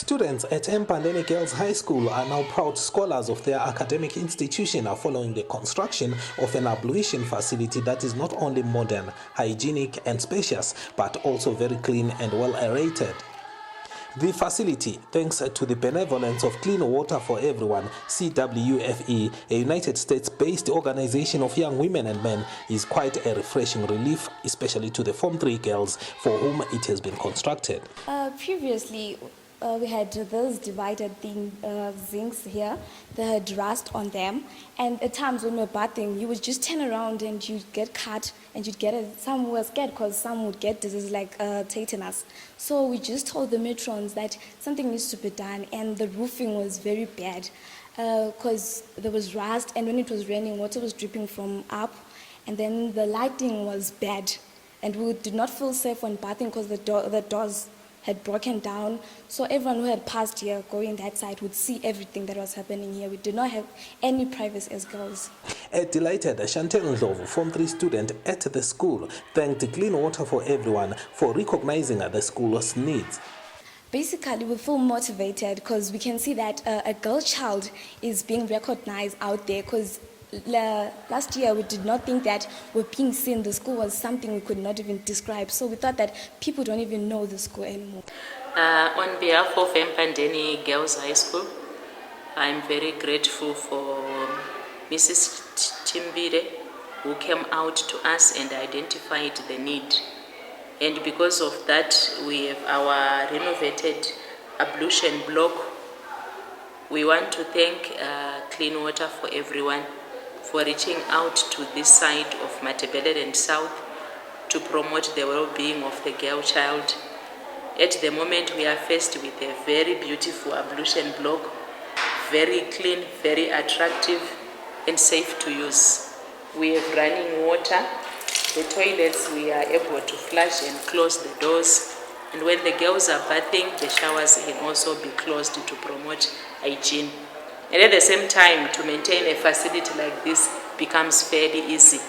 Students at Mpandeni Girls High School are now proud scholars of their academic institution following the construction of an ablution facility that is not only modern, hygienic and spacious, but also very clean and well aerated. The facility, thanks to the benevolence of Clean Water for Everyone, CWFE, a United States-based organization of young women and men, is quite a refreshing relief, especially to the Form 3 girls for whom it has been constructed. Previously, we had those divided zincs here that had rust on them, and at times when we were bathing, you would just turn around and you'd get cut, and you'd get some were scared because some would get disease like tetanus. So we just told the matrons that something needs to be done, and the roofing was very bad because there was rust, and when it was raining, water was dripping from up, and then the lighting was bad, and we did not feel safe when bathing because the doors had broken down, so everyone who had passed here going that side would see everything that was happening here. We did not have any privacy as girls. A delighted Chantel Ndlovu, Form 3 student at the school, thanked Clean Water for Everyone for recognizing the school's needs. Basically, we feel motivated because we can see that a girl child is being recognized out there, because last year we did not think that we're being seen. The school was something we could not even describe, so we thought that people don't even know the school anymore. On behalf of Mpandeni Girls High School, I'm very grateful for Mrs. Timbire, who came out to us and identified the need. And because of that, we have our renovated ablution block. We want to thank Clean Water for Everyone for reaching out to this side of Matebele and South to promote the well-being of the girl child. At the moment, we are faced with a very beautiful ablution block, very clean, very attractive, and safe to use. We have running water. The toilets, we are able to flush and close the doors. And when the girls are bathing, the showers can also be closed to promote hygiene. And at the same time, to maintain a facility like this becomes fairly easy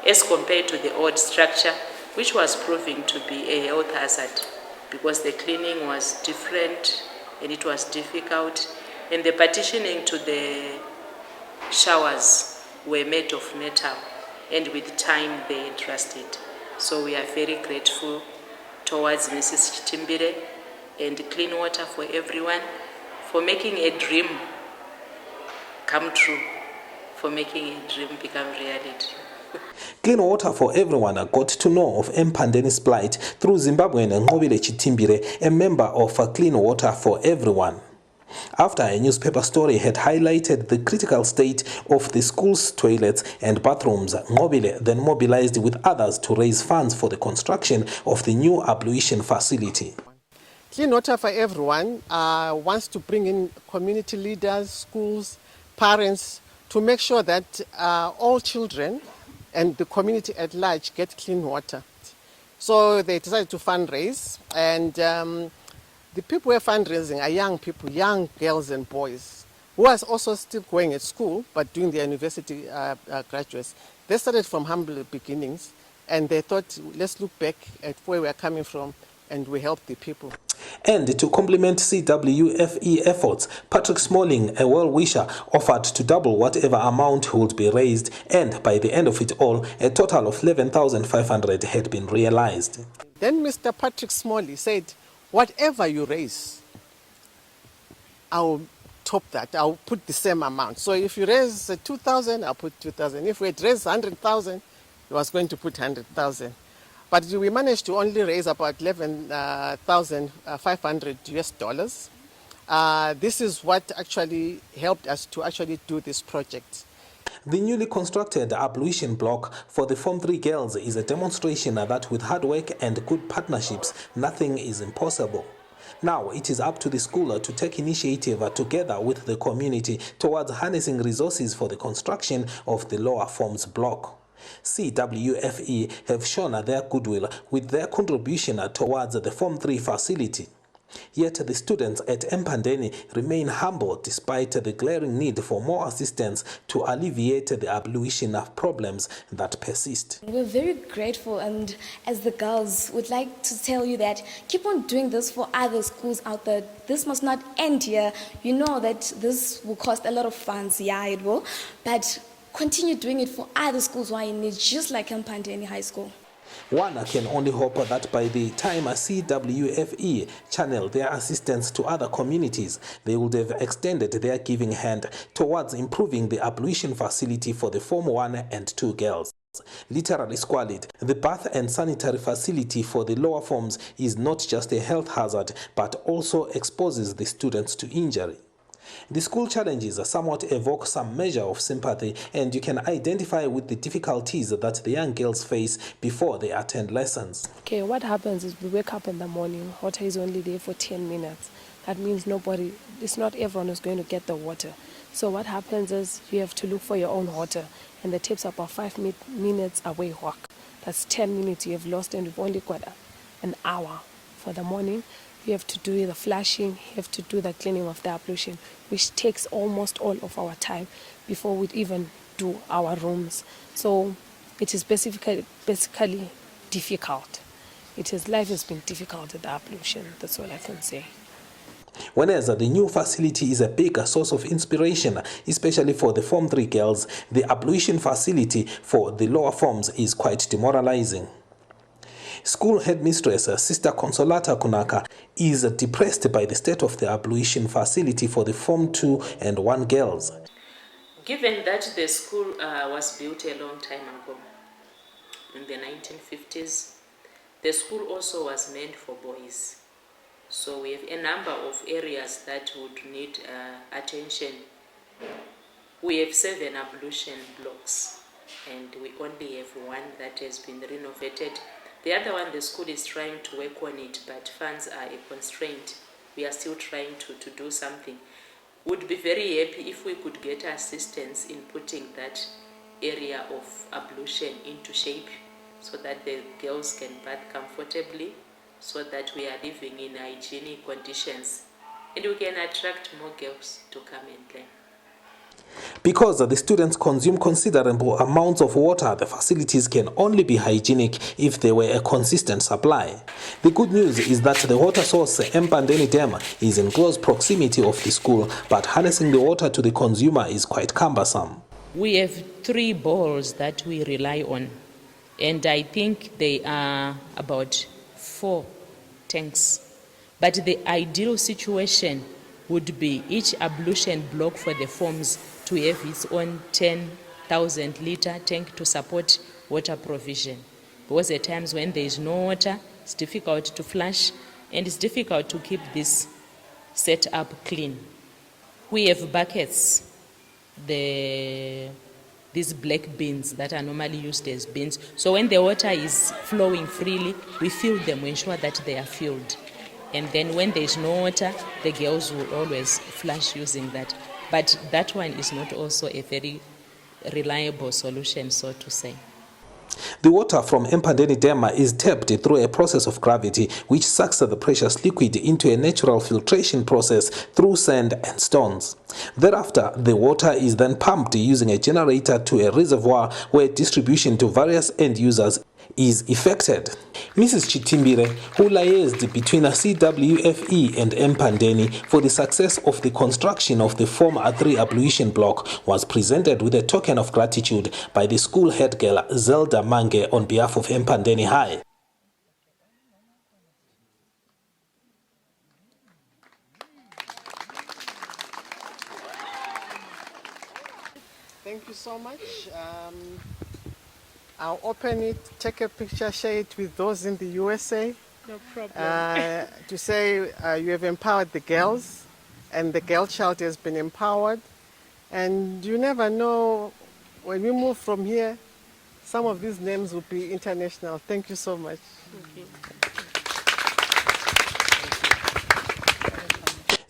as compared to the old structure, which was proving to be a health hazard because the cleaning was different and it was difficult. And the partitioning to the showers were made of metal, and with time they rusted. So we are very grateful towards Mrs. Timbire and Clean Water for Everyone for making a dream come true, for making a dream become reality. Clean Water for Everyone got to know of Mpandeni's plight through Zimbabwean Ngobile Chitimbire, a member of Clean Water for Everyone. After a newspaper story had highlighted the critical state of the school's toilets and bathrooms, Ngobile then mobilized with others to raise funds for the construction of the new ablution facility. Clean Water for Everyone wants to bring in community leaders, schools, parents, to make sure that all children and the community at large get clean water. So they decided to fundraise, and the people who are fundraising are young people, young girls and boys, who are also still going at school but doing their university graduates. They started from humble beginnings, and they thought, let's look back at where we are coming from and we help the people. And to complement CWFE efforts, Patrick Smalling, a well-wisher, offered to double whatever amount would be raised, and by the end of it all, a total of 11,500 had been realized. Then Mr. Patrick Smalley said, whatever you raise, I'll top that. I'll put the same amount. So if you raise 2,000, I'll put 2,000. If we had raised 100,000, he was going to put 100,000. But we managed to only raise about 11,500 US dollars. This is what actually helped us to actually do this project. The newly constructed ablution block for the Form 3 girls is a demonstration that with hard work and good partnerships, nothing is impossible. Now it is up to the school to take initiative together with the community towards harnessing resources for the construction of the lower forms block. CWFE have shown their goodwill with their contribution towards the Form 3 facility. Yet the students at Mpandeni remain humble despite the glaring need for more assistance to alleviate the ablution of problems that persist. We're very grateful, and as the girls would like to tell you that keep on doing this for other schools out there. This must not end here. You know that this will cost a lot of funds, yeah, it will, but continue doing it for other schools who are in need, just like Mpandeni High School. One can only hope that by the time a CWFE channel their assistance to other communities, they would have extended their giving hand towards improving the ablution facility for the Form 1 and 2 girls. Literally squalid, the bath and sanitary facility for the lower forms is not just a health hazard, but also exposes the students to injury. The school challenges somewhat evoke some measure of sympathy, and you can identify with the difficulties that the young girls face before they attend lessons. Okay, what happens is we wake up in the morning, water is only there for 10 minutes. That means it's not everyone who's going to get the water. So what happens is you have to look for your own water, and the tap's about 5 minutes away walk. That's 10 minutes you have lost, and we've only got an hour for the morning. You have to do the flushing, you have to do the cleaning of the ablution, which takes almost all of our time before we even do our rooms. So it is basically difficult. Life has been difficult at the ablution, that's all I can say. Whereas the new facility is a big source of inspiration, especially for the Form 3 girls, the ablution facility for the lower forms is quite demoralizing. School headmistress Sister Consolata Kunaka is depressed by the state of the ablution facility for the Form 2 and 1 girls. Given that the school was built a long time ago, in the 1950s, the school also was meant for boys. So we have a number of areas that would need attention. We have 7 ablution blocks, and we only have 1 that has been renovated. The other one, the school is trying to work on it, but funds are a constraint. We are still trying to do something. Would be very happy if we could get assistance in putting that area of ablution into shape so that the girls can bath comfortably, so that we are living in hygienic conditions and we can attract more girls to come and learn. Because the students consume considerable amounts of water, the facilities can only be hygienic if there were a consistent supply. The good news is that the water source, Mpandeni Dam, is in close proximity of the school, but harnessing the water to the consumer is quite cumbersome. We have 3 bowls that we rely on, and I think they are about 4 tanks. But the ideal situation would be each ablution block for the forms to have its own 10,000 litre tank to support water provision. Because at times when there is no water, it's difficult to flush and it's difficult to keep this set up clean. We have buckets, these black bins that are normally used as bins. So when the water is flowing freely, we fill them, we ensure that they are filled. And then when there is no water, the girls will always flush using that. But that one is not also a very reliable solution, so to say. The water from Mpandeni Dam is tapped through a process of gravity, which sucks the precious liquid into a natural filtration process through sand and stones. Thereafter, the water is then pumped using a generator to a reservoir where distribution to various end users is effected. Mrs. Chitimbire, who liaised between CWFE and Mpandeni for the success of the construction of the Form 3 ablution block, was presented with a token of gratitude by the school head girl Zelda Mange on behalf of Mpandeni High. Thank you so much. I'll open it, take a picture, share it with those in the USA. No problem. To say you have empowered the girls and the girl child has been empowered. And you never know, when we move from here, some of these names will be international. Thank you so much. Okay.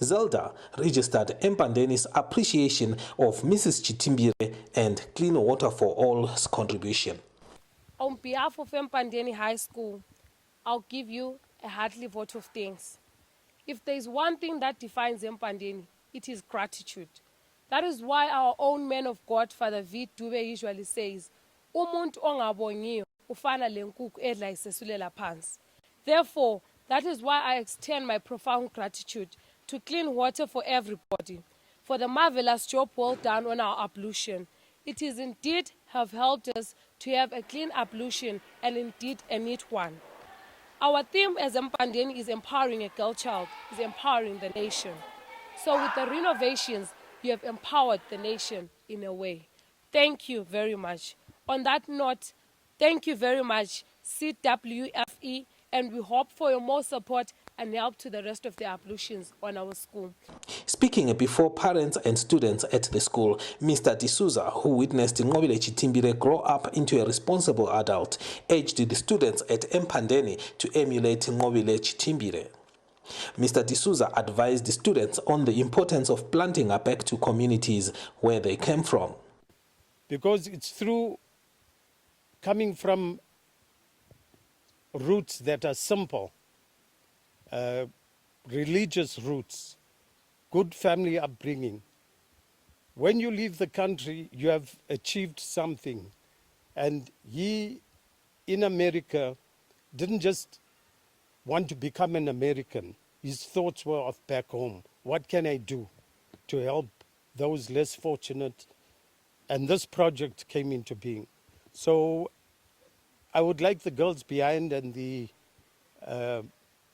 Zelda registered Mpandeni's appreciation of Mrs. Chitimbire and Clean Water for All's contribution. On behalf of Mpandeni High School, I'll give you a hearty vote of thanks. If there's one thing that defines Empandeni, it is gratitude. That is why our own man of God, Father V. Dube, usually says, Umuntu ongabongiyo ufana lenkukhu edla isesulela phansi. Therefore, that is why I extend my profound gratitude to Clean Water for Everybody for the marvelous job well done on our ablution. It is indeed have helped us to have a clean ablution and indeed a neat one. Our theme as Mpandeni is empowering a girl child, is empowering the nation. So with the renovations, you have empowered the nation in a way. Thank you very much. On that note, thank you very much, CWFE, and we hope for your more support and help to the rest of the ablutions on our school. Speaking before parents and students at the school, Mr. D'Souza, who witnessed Ngobile Chitimbire grow up into a responsible adult, urged the students at Mpandeni to emulate Ngobile Chitimbire. Mr. D'Souza advised the students on the importance of planting back to communities where they came from. Because it's through coming from roots that are simple, religious roots, good family upbringing. When you leave the country, you have achieved something. And he, in America, didn't just want to become an American. His thoughts were of back home. What can I do to help those less fortunate? And this project came into being. So I would like the girls behind and the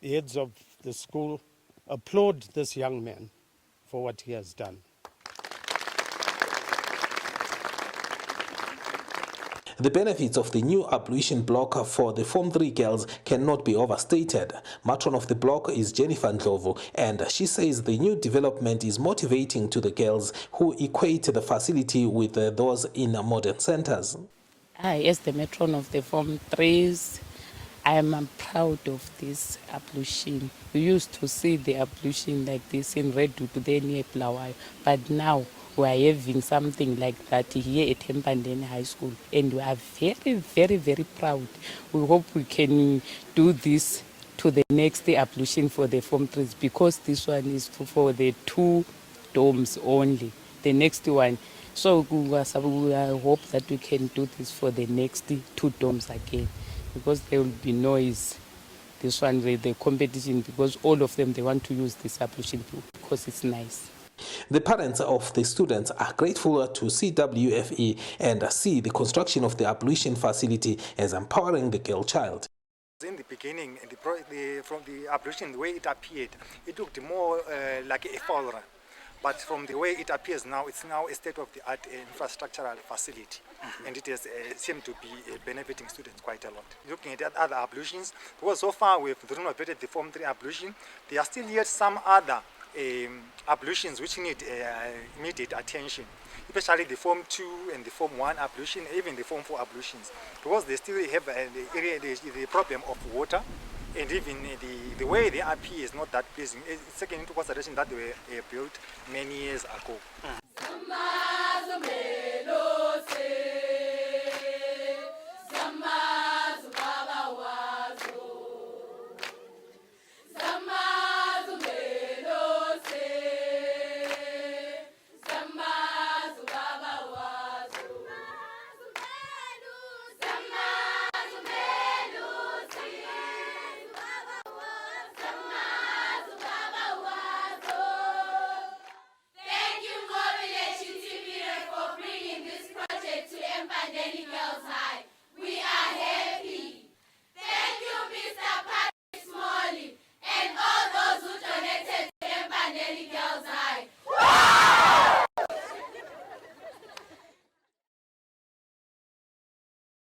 heads of the school applaud this young man for what he has done. The benefits of the new ablution block for the Form 3 girls cannot be overstated. Matron of the block is Jennifer Ndlovu, and she says the new development is motivating to the girls who equate the facility with those in modern centers. As the matron of the Form 3s, I am proud of this ablution. We used to see the ablution like this in Redwood, then near Plawayo, but now we are having something like that here at Mpandeni High School, and we are very, very, very proud. We hope we can do this to the next ablution for the Form 3s, because this one is for the 2 domes only. The next one. So I hope that we can do this for the next 2 domes again, because there will be noise. This one, the competition, because all of them, they want to use this ablution because it's nice. The parents of the students are grateful to CWFE and see the construction of the ablution facility as empowering the girl child. In the beginning, from the ablution, the way it appeared, it looked more like a folder. But from the way it appears now, it's now a state-of-the-art infrastructural facility. And it has seemed to be benefiting students quite a lot. Looking at other ablutions, because so far we've renovated the Form 3 ablution, there are still yet some other ablutions which need immediate attention, especially the Form 2 and the Form 1 ablution, even the Form 4 ablutions, because they still have the problem of water, and even the way they appear is not that pleasing. It's taken into consideration that they were built many years ago.